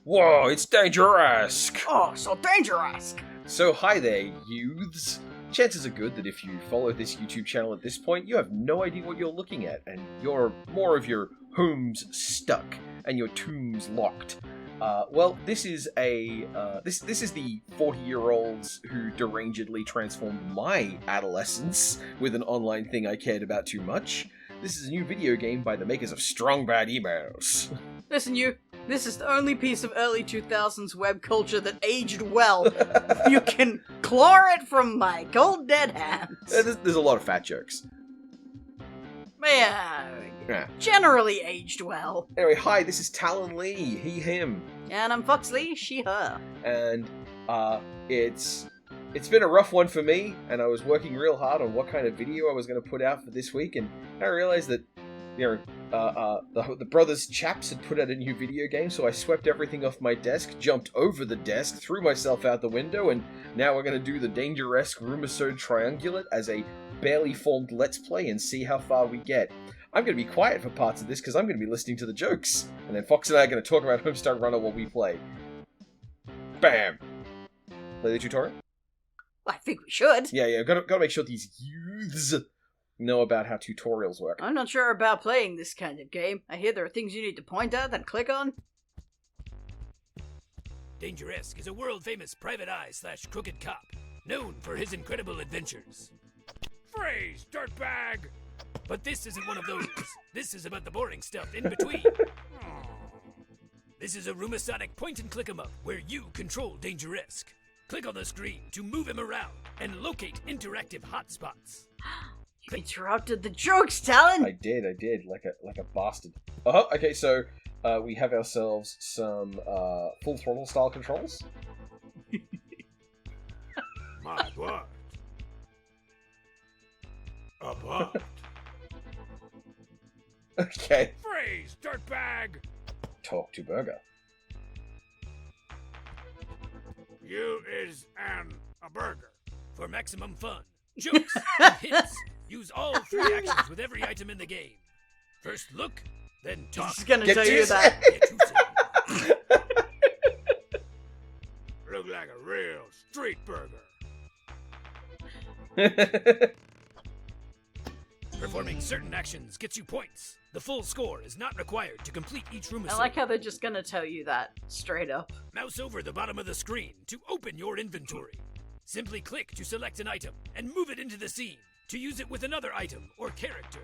Whoa, it's Dangeresque! Oh, so Dangeresque! So hi there, youths. Chances are good that if you follow this YouTube channel at this point, you have no idea what you're looking at, and you're more of your homes stuck and your tombs locked. Well, this is this is the 40-year-olds who derangedly transformed my adolescence with an online thing I cared about too much. This is a new video game by the makers of Strong Bad Emails. Listen, this is the only piece of early 2000s web culture that aged well. You can claw it from my cold dead hands. There's a lot of fat jokes. Yeah, generally aged well. Anyway, hi, this is Talen Lee, he, him. And I'm Foxley, she, her. And it's been a rough one for me, and I was working real hard on what kind of video I was going to put out for this week, and I realized that, the brothers Chaps had put out a new video game, so I swept everything off my desk, jumped over the desk, threw myself out the window, and now we're going to do the Dangeresque Roomisode Triangulate as a barely formed Let's Play and see how far we get. I'm going to be quiet for parts of this because I'm going to be listening to the jokes, and then Fox and I are going to talk about Homestar Runner while we play. Bam! Play the tutorial? I think we should. Yeah, gotta make sure these youths know about how tutorials work. I'm not sure about playing this kind of game. I hear there are things you need to point at and click on. Dangeresque is a world-famous private eye/crooked cop, known for his incredible adventures. Freeze, dirtbag! But this isn't one of those. This is about the boring stuff in between. This is a Roomisodic point-and-clickemup where you control Dangeresque. Click on the screen to move him around and locate interactive hotspots. You interrupted the jokes, Talen! I did, like a bastard. Okay, so we have ourselves some full throttle style controls. My word. Above. Okay. Freeze, dirtbag! Talk to Burger. You is a burger. For maximum fun, jokes, and hints, use all 3 actions with every item in the game. First look, then talk. He's gonna tell you that. Look like a real street burger. Performing certain actions gets you points. The full score is not required to complete each room. I like how they're just gonna tell you that straight up. Mouse over the bottom of the screen to open your inventory. Simply click to select an item and move it into the scene to use it with another item or character.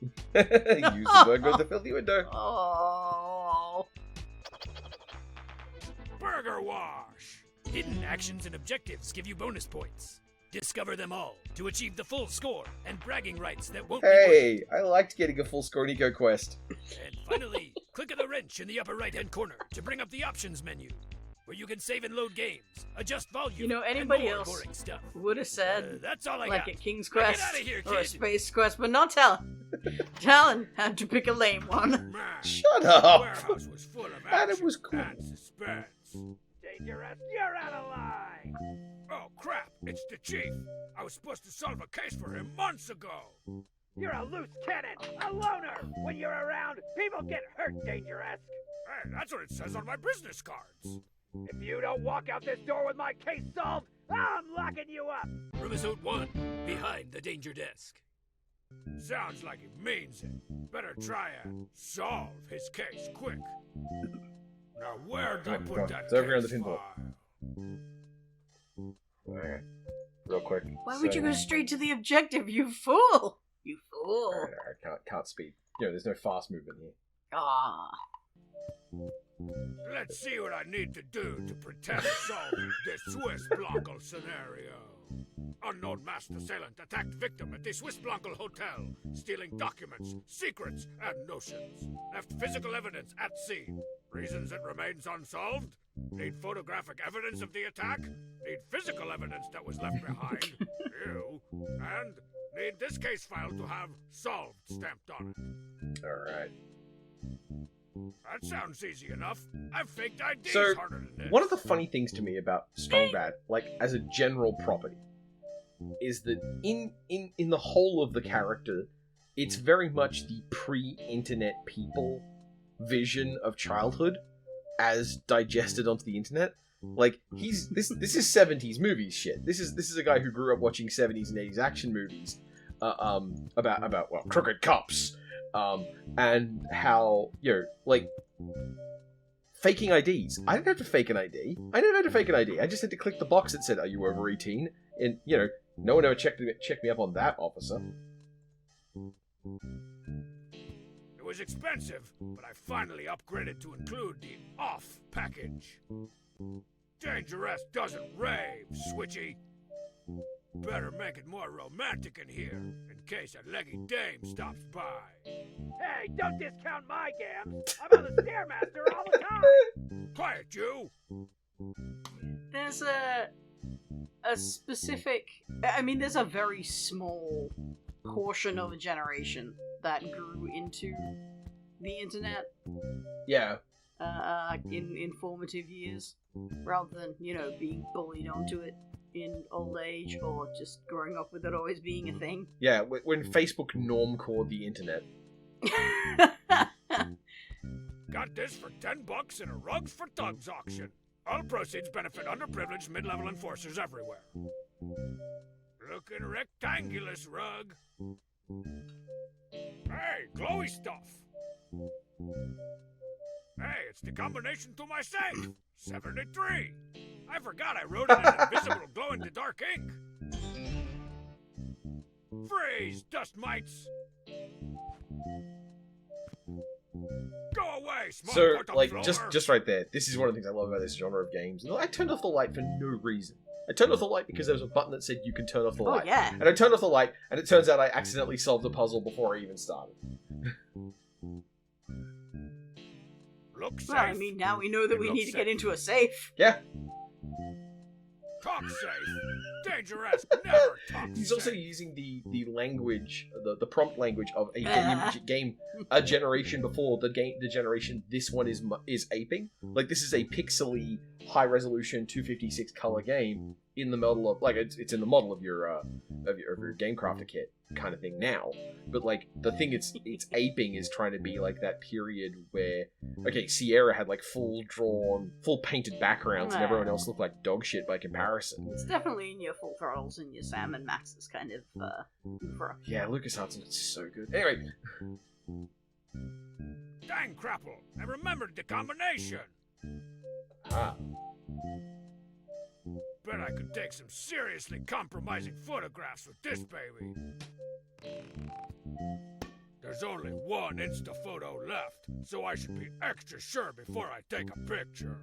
Use the burger with the filthy window. Oh. Burger wash! Hidden actions and objectives give you bonus points. Discover them all to achieve the full score and bragging rights that won't Hey, I liked getting a full score in Eco Quest. And finally, click on the wrench in the upper right-hand corner to bring up the options menu, where you can save and load games, adjust volume, You know, anybody and more else boring stuff. would have said, That's all I like got. a King's Now get Quest outta here, or a kid. Space Quest, but not Talon. Talon had to pick a lame one. Man, Shut the up! warehouse was full of Adam action was cool. and suspense. Dangerous, you're out of line! Oh crap, it's the chief. I was supposed to solve a case for him months ago. You're a loose cannon, a loner. When you're around, people get hurt, Dangerous. Hey, that's what it says on my business cards. If you don't walk out this door with my case solved, I'm locking you up. Roomisode 1, behind the danger desk. Sounds like he means it. Better try and solve his case quick. Now where did I put that It's over here on the case pinball. file? Alright. Real quick. Why would you go straight to the objective, you fool? You fool. I can't speed. There's no fast movement here. Ah. Let's see what I need to do to pretend solve this Swiss Blanco scenario. Unknown masked assailant attacked victim at the Swiss Blanco Hotel, stealing documents, secrets, and notions. Left physical evidence at scene. Reasons it remains unsolved? Need photographic evidence of the attack? Need physical evidence that was left behind? Ew. And need this case file to have solved stamped on it. Alright. That sounds easy enough. I've faked IDs So, harder than this. one of the funny things to me about Strong Bad, like, as a general property, is that in the whole of the character, it's very much the pre-internet people vision of childhood. as digested onto the internet. Like, this is 70s movies shit. This is a guy who grew up watching 70s and 80s action movies about crooked cops, and how, like, faking IDs. I didn't have to fake an ID. I just had to click the box that said, "Are you over 18?" And no one ever checked me up on that, officer. It was expensive, but I finally upgraded to include the off package. Dangeresque doesn't rave, Switchy. Better make it more romantic in here, in case a leggy dame stops by. Hey, don't discount my gams! I'm on the Stairmaster all the time! Quiet, you! There's a specific... I mean, there's a very small portion of a generation that grew into the internet. Yeah. In formative years, rather than, being bullied onto it in old age, or just growing up with it always being a thing. Yeah, when Facebook normcored the internet. Got this for $10 in a Rugs for Thugs auction. All proceeds benefit underprivileged mid-level enforcers everywhere. Looking rectangulous, rug. Hey, glowy stuff. Hey, it's the combination to my safe. 73. I forgot I wrote it in invisible glow-in-the-dark ink. Freeze, dust mites. Go away, small So, bottom like, floor. just right there. This is one of the things I love about this genre of games. I turned off the light for no reason. I turned off the light because there was a button that said you can turn off the light. Oh, yeah. And I turned off the light, and it turns out I accidentally solved the puzzle before I even started. Look safe. Well, I mean, now we know that we Look need to get safe. into a safe. Yeah. Talk safe. Dangerous. Never talk He's safe. also using the language, the prompt language of a game a generation before the generation this one is aping. Like, this is a pixely, high resolution 256 color game in the model of, like, it's in the model of your Game Crafter kit kind of thing now. But, like, the thing it's aping is trying to be like that period where, okay, Sierra had like full painted backgrounds and everyone else looked like dog shit by comparison. It's definitely in your Full Throttles and your Sam and Max's kind of oeuvre. Yeah, LucasArts, it's so good. Anyway. Dang crapple. I remembered the combination. Ah. Bet I could take some seriously compromising photographs with this baby. There's only one Insta photo left, so I should be extra sure before I take a picture.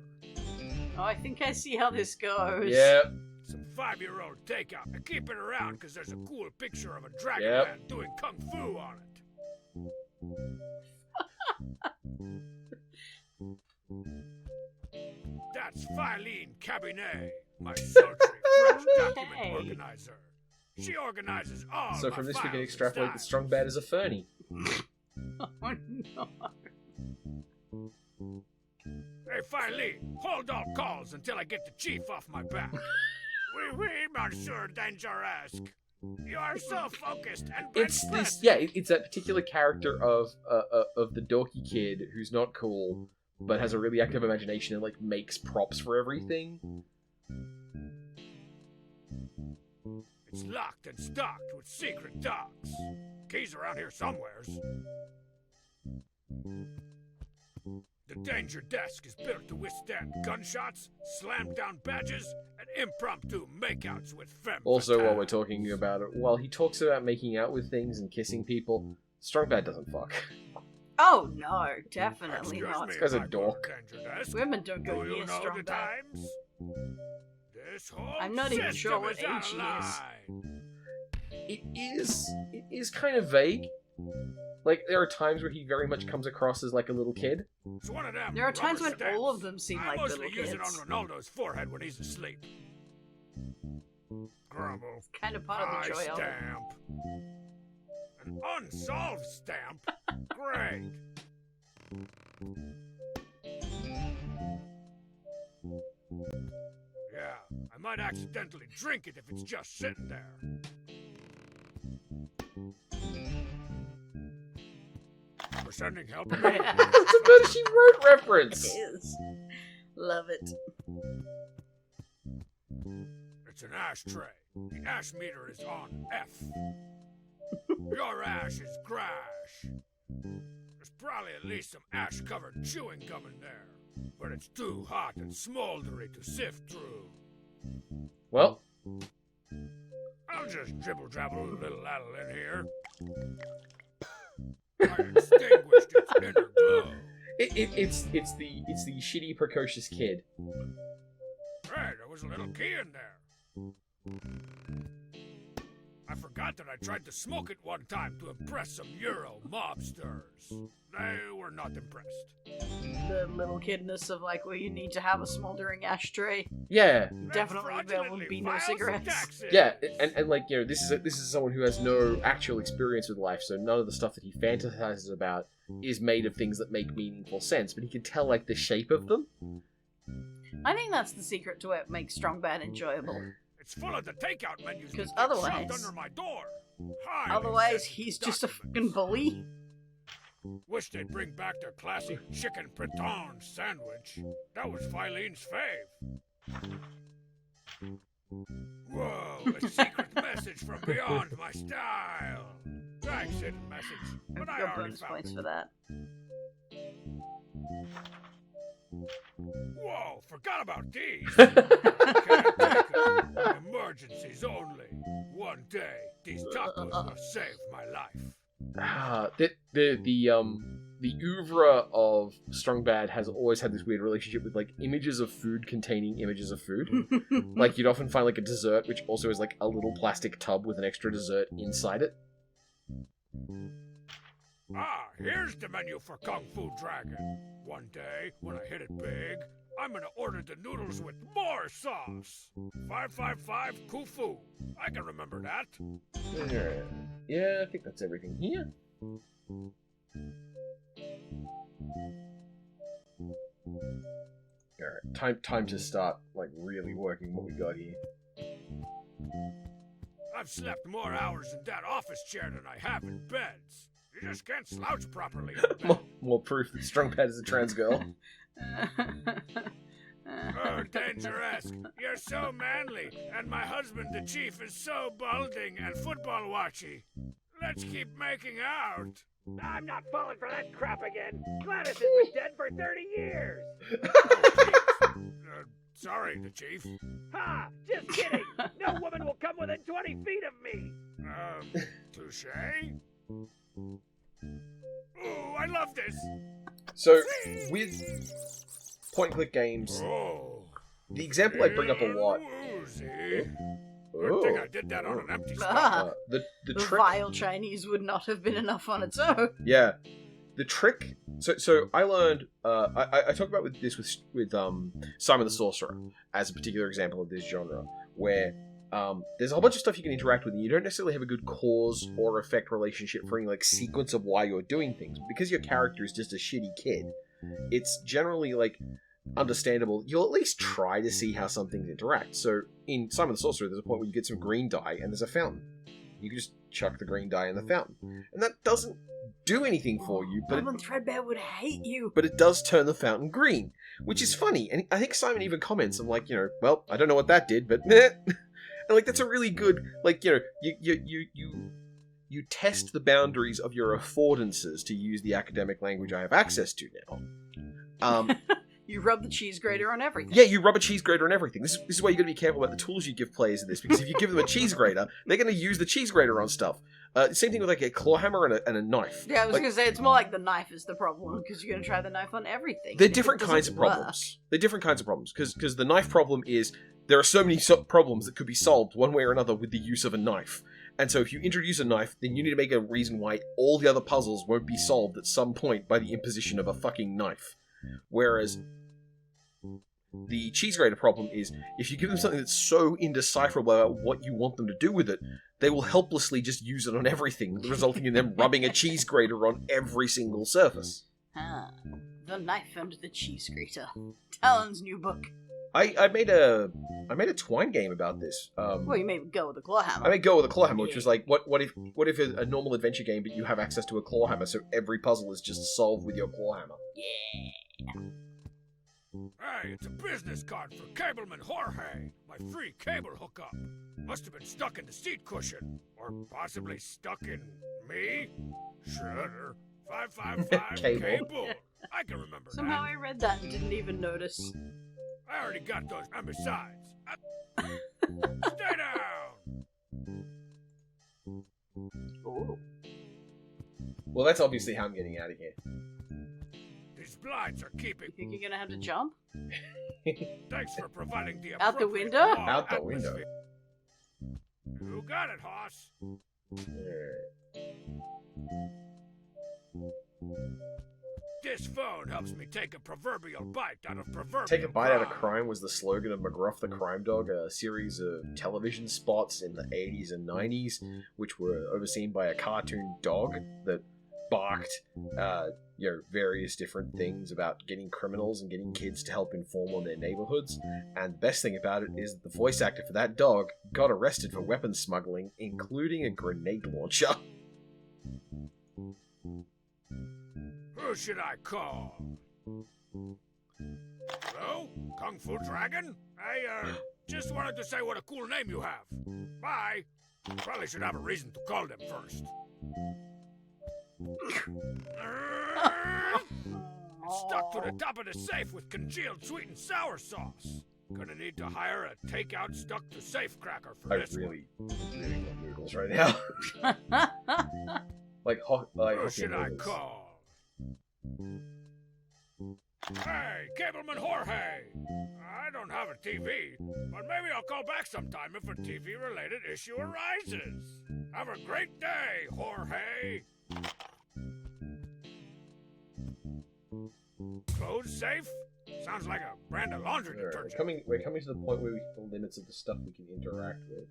Oh, I think I see how this goes. Yep. Some 5-year-old takeout. I keep it around because there's a cool picture of a dragon Yep. man doing kung fu on it. That's Filene Cabinet, my sultry French document Hey. organizer. She organizes all So my from this we can files extrapolate that and Strong Bad is a Fernie. Oh, no. Hey, Filene, hold all calls until I get the chief off my back. Oui, Monsieur Dangeresque. You are so focused and It's this, yeah. It's that particular character of the dorky kid who's not cool, but has a really active imagination and like makes props for everything. It's locked and stocked with secret docks. Keys around here somewheres. The danger desk is built to withstand gunshots, slammed down badges, and impromptu makeouts with femme Also, while fatale. we're talking about it, while he talks about making out with things and kissing people, Strong Bad doesn't fuck. Oh, no, definitely Excuse not. me, This guy's a my dork. danger desk. Women don't go Do you near know Strong the Bad. times? This whole I'm not even sure system what is out age of he is. line. It is kind of vague. Like, there are times where he very much comes across as like a little kid. It's one of them There are times rubber when all stamps. of them seem I like mostly little use it kids. on Ronaldo's forehead when he's asleep. Grumble. Kind of part of the joy of it. Stamp. An unsolved stamp? Great. Yeah, I might accidentally drink it if it's just sitting there. For sending help. It's a Murder, She Wrote It reference. is. Love it. It's an ashtray. The ash meter is on F. Your ash is grash. There's probably at least some ash-covered chewing gum in there, but it's too hot and smoldery to sift through. Well, I'll just dribble-drabble a little addle in here. I extinguished its inner glow. it's the shitty precocious kid. Right, there was a little key in there. I forgot that I tried to smoke it one time to impress some Euro mobsters. They were not impressed. The little kidness of like, well, you need to have a smoldering ashtray. Yeah, Definitely there would be no File some cigarettes. taxes. yeah, and like, you know, this is someone who has no actual experience with life, so none of the stuff that he fantasizes about is made of things that make meaningful sense, but he can tell like the shape of them. I think that's the secret to what makes Strong Bad enjoyable. It's full of the takeout menus. Because that get otherwise- shoved under my door. Highly Otherwise, sensitive he's just a documents. fucking bully. Wish they'd bring back their classy chicken pétange sandwich. That was Filene's fave. Whoa, a secret message from beyond my style. Thanks, hidden message. But I I've got already bonus found points it. for that. Whoa, forgot about these. Can't take it. Emergencies only. One day, these tacos will save my life. The oeuvre of Strong Bad has always had this weird relationship with like images of food containing images of food. Like you'd often find like a dessert which also is like a little plastic tub with an extra dessert inside it. Ah, here's the menu for Kung Fu Dragon. One day, when I hit it big, I'm gonna order the noodles with more sauce. 555 Kufu. I can remember that. Alright. Yeah, I think that's everything here. Alright, time to start like really working what we got here. I've slept more hours in that office chair than I have in beds. You just can't slouch properly in bed. More proof that Strong Bad is a trans girl. Oh, Dangeresque, you're so manly, and my husband, the chief, is so balding and football-watchy. Let's keep making out. I'm not falling for that crap again. Gladys has been dead for 30 years. Sorry, the chief. Ha! Just kidding. No woman will come within 20 feet of me. Touche? Ooh, I love this. So, with point-and-click games, Oh. the example I bring up a lot... Woozy. Good thing I did that on an empty stomach. Ah, the the trick... vile Chinese would not have been enough on its own. Yeah. The trick... So I learned... I talk about this with Simon the Sorcerer as a particular example of this genre, where there's a whole bunch of stuff you can interact with, and you don't necessarily have a good cause or effect relationship for any like sequence of why you're doing things. Because your character is just a shitty kid, it's generally like understandable. You'll at least try to see how some things interact. So in Simon the Sorcerer, there's a point where you get some green dye and there's a fountain. You can just chuck the green dye in the fountain, and that doesn't do anything for you, but Goblin Threadbare would hate you. it does turn the fountain green, which is funny. And I think Simon even comments, I'm like, well, I don't know what that did, but meh. And like that's a really good, like, you test the boundaries of your affordances, to use the academic language I have access to now. You rub the cheese grater on everything. Yeah, you rub a cheese grater on everything. This is why you got to be careful about the tools you give players in this, because if you give them a cheese grater, they're going to use the cheese grater on stuff. Same thing with like a claw hammer and a knife. Yeah, I was Like, going to say, it's more like the knife is the problem, because you're going to try the knife on everything. they're If it different doesn't kinds of work- problems. They're different kinds of problems, because the knife problem is there are so many problems that could be solved one way or another with the use of a knife. And so if you introduce a knife, then you need to make a reason why all the other puzzles won't be solved at some point by the imposition of a fucking knife. Whereas the cheese grater problem is, if you give them something that's so indecipherable about what you want them to do with it, they will helplessly just use it on everything, resulting in them rubbing a cheese grater on every single surface. Ah, the knife and the cheese grater. Talen's new book. I made a twine game about this. Well, you made go with the claw hammer. I made Go with a Claw Hammer, which was like, what if a normal adventure game, but you have access to a claw hammer, so every puzzle is just solved with your claw hammer. Yeah. Hey, it's a business card for Cableman Jorge, my free cable hookup. Must have been stuck in the seat cushion. Or possibly stuck in me? Shredder. 555 Cable. cable. I can remember Somehow that. I read that and didn't even notice. I already got those. And besides, stay down! Ooh. Well, that's obviously how I'm getting out of here. These blinds are keeping. You think you're gonna have to jump? Thanks for providing the Out the appropriate window? warm Out the window. atmosphere. You got it, Hoss. This phone helps me take a proverbial bite out of proverbial Take a bite out of crime. crime was the slogan of McGruff the Crime Dog, a series of television spots in the 80s and 90s, which were overseen by a cartoon dog that barked, various different things about getting criminals and getting kids to help inform on their neighborhoods. And the best thing about it is that the voice actor for that dog got arrested for weapons smuggling, including a grenade launcher. Who should I call? Hello? Kung Fu Dragon? I, just wanted to say what a cool name you have. Bye. Probably should have a reason to call them first. Stuck to the top of the safe with congealed sweet and sour sauce. Gonna need to hire a takeout stuck to safe cracker for I this really want noodles right now. Who should I call? Hey, Cableman Jorge! I don't have a TV, but maybe I'll call back sometime if a TV-related issue arises. Have a great day, Jorge! Clothes safe? Sounds like a brand of laundry detergent. We're coming to the point where we hit the limits of the stuff we can interact with.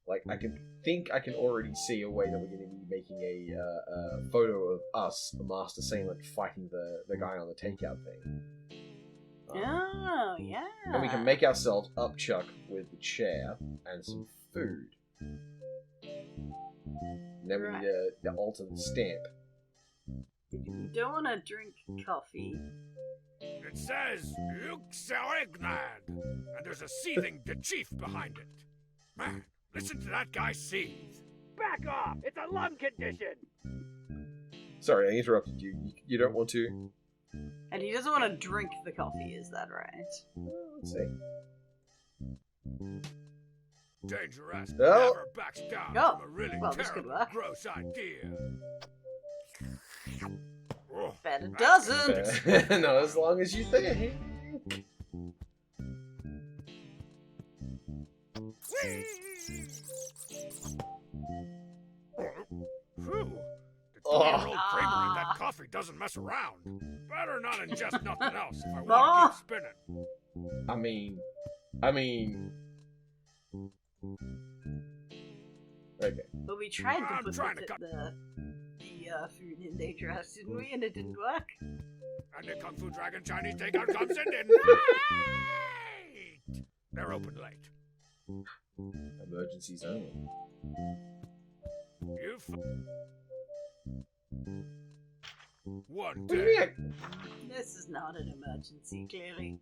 Like, I can already see a way that we're going to be making a photo of us, the Master Sailor, fighting the guy on the takeout thing. Oh, yeah. And we can make ourselves upchuck with the chair and some food. And then we need the alternate stamp. We don't want to drink coffee. It says, Yuxelignad, and there's a seething chief behind it. Man, listen to that guy seethe. Back off! It's a lung condition! Sorry, I interrupted you. You don't want to? And he doesn't want to drink the coffee, is that right? Let's see. Dangeresque Oh. never backs down Oh. from a really Well, this could terrible, work. gross idea. Oh, Bet it that's doesn't! Not as long as you think. Phew. The Oh. 2-year-old creamer in that Ah. coffee doesn't mess around. Better not ingest nothing else if I want Ah. to keep spinning. I mean. Okay. But we tried to I'm put trying the, to cut- the food in Dangerous, didn't we? And it didn't work. And the Kung Fu Dragon Chinese takeout comes in at night. They're open late. Emergencies only. You One What do you day. mean? This is not an emergency, clearly.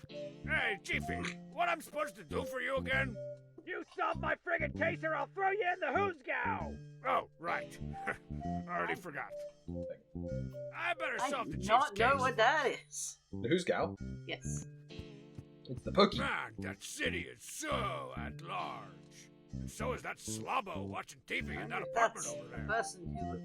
Hey, Chiefy, what I'm supposed to do for you again? You solve my friggin' case or I'll throw you in the hoosgow! Oh, right. I already forgot. I better I solve the do chief's not know case. what that is. The Who's Gal? Yes. It's the Pokey. Man, that city is so at large. And so is that slobbo watching TV in that apartment That's over the there. person who...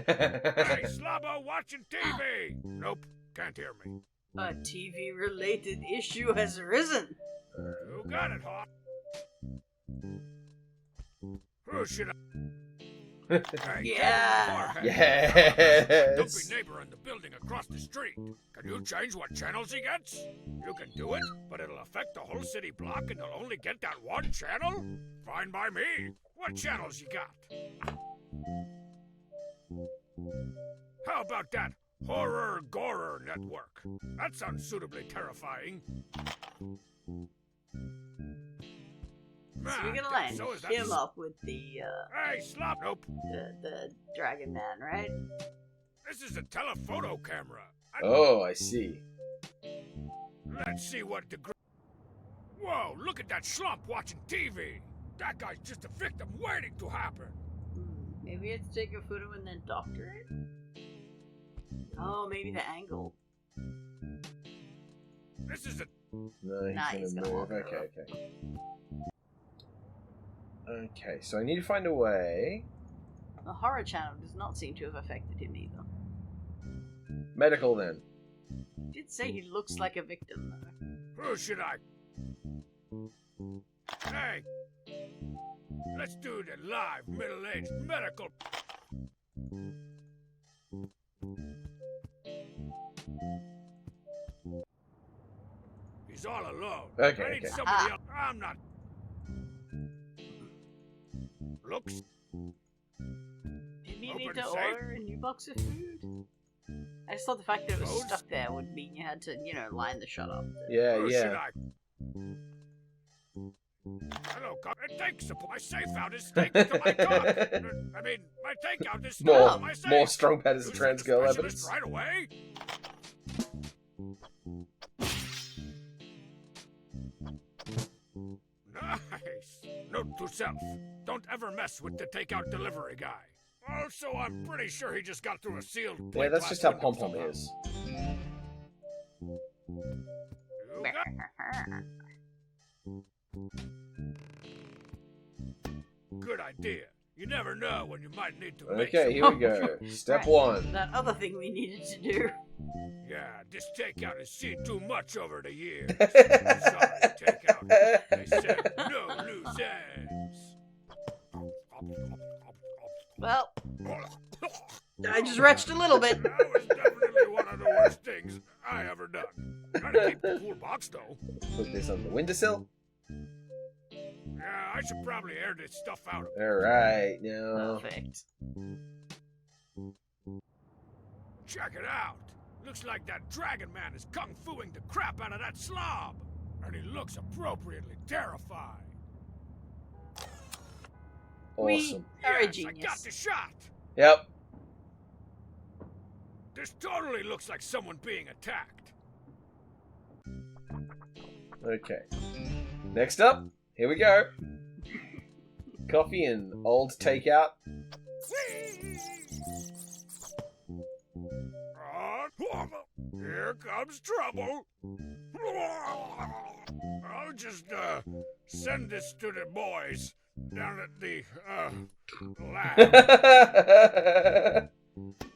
Hey, slobbo watching TV! Nope, can't hear me. A TV-related issue has arisen. You got it, Hawk. Who should I... Hey, Yeah. Jorge. Yes. Dopey neighbor in the building across the street. Can you change what channels he gets? You can do it, but it'll affect the whole city block and they'll only get that one channel? Fine by me. What channels you got? How about that Horror-gorer network. That sounds suitably terrifying. So we're gonna line him up with the, Hey, slop! Nope. the Dragon Man, right? This is a telephoto camera. Oh, I see. Let's see what degree. Whoa, look at that slump watching TV. That guy's just a victim waiting to happen. Maybe it's take a photo and then doctor it? Oh, maybe the angle. This is a... No, he's gonna move. Okay. Okay, so I need to find a way. The horror channel does not seem to have affected him either. Medical, then. He did say he looks like a victim, though. Who should I... Hey! Let's do the live middle-aged medical... He's all alone. Okay, I need okay. somebody else. I'm not... Looks... Maybe you need Open to safe. order a new box of food? I just thought the fact that it was Closed. stuck there would mean you had to, you know, line the shot up. Yeah, Who should yeah. I... Hello, cop. It takes my safe out is staked to my cock. I mean, my takeout is More, stuck to my safe. more strong patterns of Who's trans the girl specialist evidence. right away. Nice. Note to self: don't ever mess with the takeout delivery guy. Also, I'm pretty sure he just got through a sealed. Yeah, plate that's glass just how window Pom Pom somehow. is. You got- Good idea. You never know when you might need to make Okay, some- here we go. Step Right. one. That other thing we needed to do. Yeah, this takeout has seen too much over the years. Sorry, takeout. They said no loose ends. Well, I just retched a little bit. That was definitely one of the worst things I ever done. Gotta keep the cool box though. Put this on the windowsill. Yeah, I should probably air this stuff out. Alright, now. Perfect. Check it out. Looks like that dragon man is kung fuing the crap out of that slob. And he looks appropriately terrified. Awesome. Are a Yes, I got genius. the shot. Yep. This totally looks like someone being attacked. Okay. Next up, here we go. Coffee and old takeout. Here comes trouble. I'll just send this to the boys down at the lab.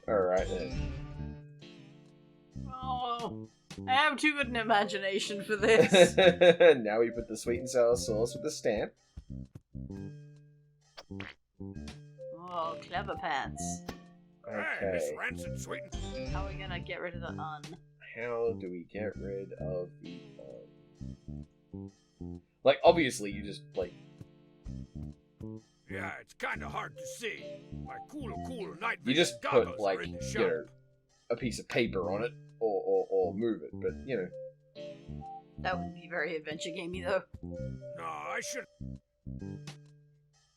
Alright then. Oh, I have too good an imagination for this. Now we put the sweet and sour sauce with the stamp. Oh, clever pants. Hey, Miss Okay. Rancid Sweeten. How are we gonna get rid of the un? How do we get rid of the like, obviously you just like Yeah, it's kind of hard to see. My cool night you vision just goggles put like are in the you shop. know a piece of paper on it or move it, but you know. That would be very adventure gamey, though. No, I should.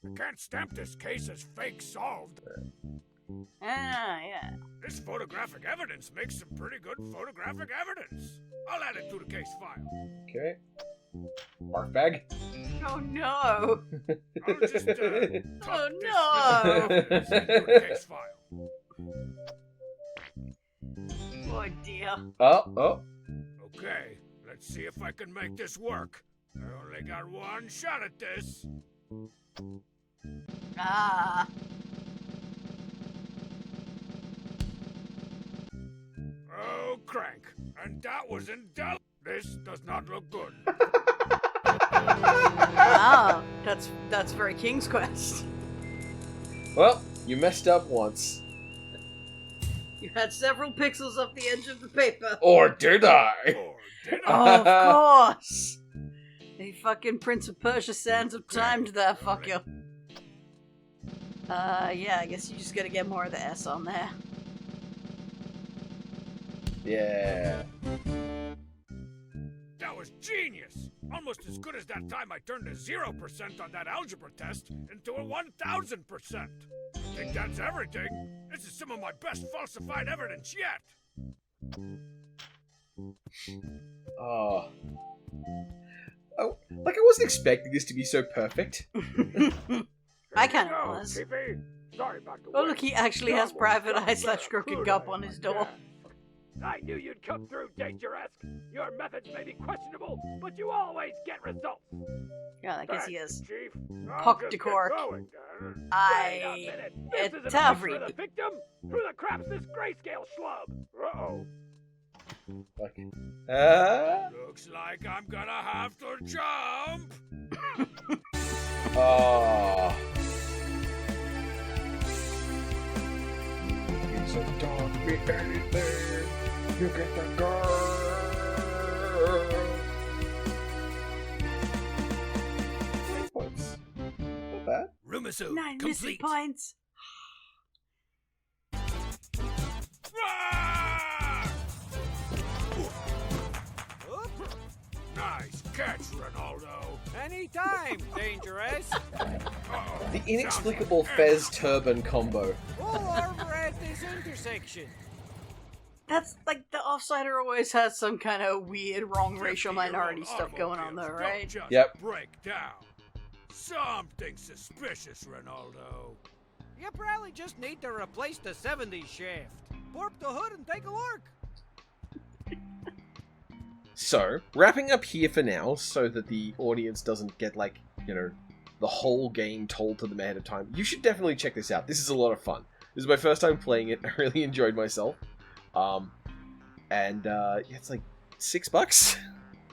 I can't stamp this case as fake solved. Ah, yeah. This photographic evidence makes some pretty good photographic evidence. I'll add it to the case file. Okay. Barf bag. Oh no! I'll just tuck Oh, this no. evidence into the case file. Oh dear. Oh. Okay, let's see if I can make this work. I only got one shot at this. Ah. Oh, crank. And that was indelible. This does not look good. Wow. That's very King's Quest. Well, you messed up once. You had several pixels off the edge of the paper. Or did I? Or did Oh, I? of course. The fucking Prince of Persia sands of time to that fucker. Yeah, I guess you just gotta get more of the S on there. Yeah. That was genius! Almost as good as that time I turned a 0% on that algebra test into a 1000%. Think that's everything? This is some of my best falsified evidence yet! Oh. Like, I wasn't expecting this to be so perfect. I kind of was. Chiefy. Sorry about the Oh, wait. look, he actually has Someone private got eye slash that crooked food gup on on my his door. desk. I knew you'd come through, Dangeresque. Your methods may be questionable, but you always get results. Yeah, I guess he Thanks, is. Chief. I'll Puck just de get cork. going, then. I- Wait a minute. This it's isn't a tough place for the reading. victim. Who the crap's this grayscale schlub? Uh-oh. Looks like I'm gonna have to jump. Oh. It's a dog be anything. You get the girl. 9 points. Not bad. Roomisode 9 missing complete. points. Ah! Nice catch, Ronaldo. Anytime, Dangerous. Uh-oh. The inexplicable Fez Turban combo. Pull over at this intersection. That's like the Offsider always has some kind of weird, wrong racial 50-year-old minority stuff going on, though, automobiles right? don't just Yep. break down. Something suspicious, Ronaldo. You probably just need to replace the 70s shaft. Warp the hood and take a look. So, wrapping up here for now, so that the audience doesn't get, like, you know, the whole game told to them ahead of time. You should definitely check this out. This is a lot of fun. This is my first time playing it. I really enjoyed myself. It's like $6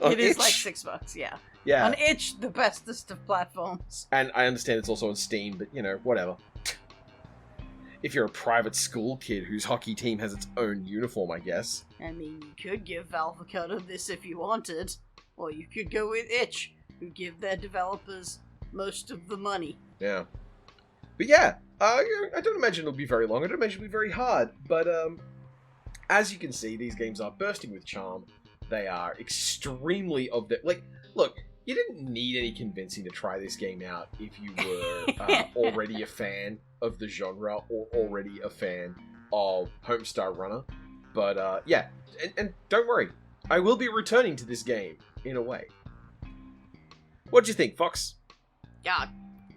on It is itch. like $6, yeah. Yeah, On itch, the bestest of platforms. and I understand it's also on Steam, but, you know, whatever. If you're a private school kid whose hockey team has its own uniform, I guess. I mean, you could give Valve a cut of this if you wanted. Or you could go with itch, who give their developers most of the money. Yeah. But yeah, I don't imagine it'll be very long. I don't imagine it'll be very hard. But as you can see, these games are bursting with charm. They are extremely of the... Like, look, you didn't need any convincing to try this game out if you were already a fan of the genre or already a fan of Homestar Runner. But yeah, and don't worry, I will be returning to this game in a way. What do you think, Fox? Yeah,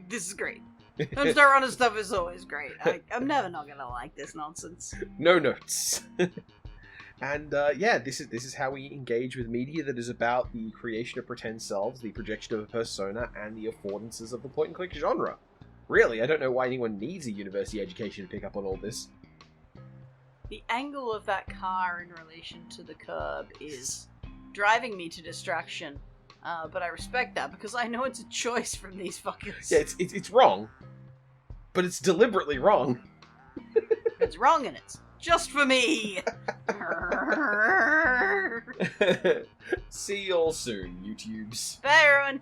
this is great. Homestar Runner stuff is always great. I'm never not gonna like this nonsense. No notes. And yeah, this is how we engage with media that is about the creation of pretend selves, the projection of a persona, and the affordances of the point-and-click genre. Really, I don't know why anyone needs a university education to pick up on all this. The angle of that car in relation to the curb is driving me to distraction. But I respect that because I know it's a choice from these fuckers. Yeah, it's wrong, but it's deliberately wrong. It's wrong and it's just for me. See you all soon, YouTubes. Bye, everyone.